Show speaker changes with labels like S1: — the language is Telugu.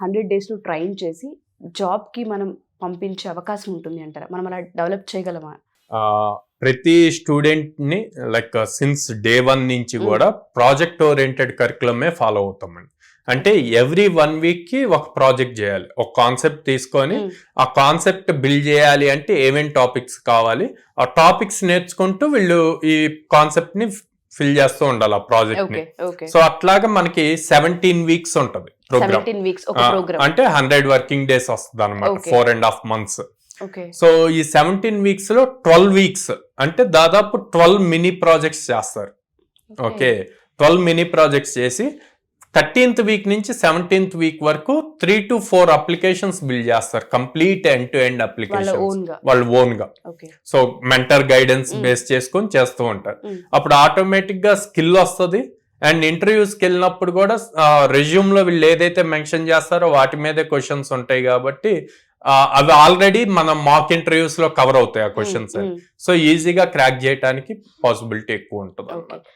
S1: 100 డేస్లో ట్రైన్ చేసి జాబ్కి మనం పంపించే అవకాశం ఉంటుంది అంటారా? మనం అలా డెవలప్ చేయగలమా?
S2: ప్రతి స్టూడెంట్ని లైక్ సిన్స్ డే 1 నుంచి కూడా ప్రాజెక్ట్ ఓరియంటెడ్ కరికులమే ఫాలో అవుతామండి. అంటే ఎవ్రీ 1 వీక్కి ఒక ప్రాజెక్ట్ చేయాలి. ఒక కాన్సెప్ట్ తీసుకొని ఆ కాన్సెప్ట్ బిల్డ్ చేయాలి అంటే ఏమేం టాపిక్స్ కావాలి, ఆ టాపిక్స్ నేర్చుకుంటూ వీళ్ళు ఈ కాన్సెప్ట్ ని ఫిల్ చేస్తూ ఉండాలి ఆ ప్రాజెక్ట్ ని. సో అట్లాగా మనకి 17 వీక్స్ ఉంటది ప్రోగ్రామ్. అంటే 100 వర్కింగ్ డేస్ వస్తుంది అనమాట, 4.5 months. సో ఈ 17 వీక్స్ లో 12 వీక్స్ అంటే దాదాపు 12 మినీ ప్రాజెక్ట్స్ చేస్తారు. ఓకే, 12 మినీ ప్రాజెక్ట్స్ చేసి 13th వీక్ నుంచి 17th వీక్ వరకు 3 to 4 అప్లికేషన్స్ బిల్డ్ చేస్తారు, complete end to end applications వాళ్ళు ఓన్ గా. సో మెంటర్ గైడెన్స్ బేస్ చేసుకొని చేస్తూ ఉంటారు. అప్పుడు ఆటోమేటిక్ గా స్కిల్ వస్తుంది. అండ్ ఇంటర్వ్యూస్కి వెళ్ళినప్పుడు కూడా రెజ్యూమ్ లో వీళ్ళు ఏదైతే మెన్షన్ చేస్తారో వాటి మీదే క్వశ్చన్స్ ఉంటాయి కాబట్టి అవి ఆల్రెడీ మనం మాక్ ఇంటర్వ్యూస్ లో కవర్ అవుతాయి ఆ క్వశ్చన్స్. సో ఈజీగా క్రాక్ చేయడానికి పాసిబిలిటీ ఎక్కువ ఉంటుంది.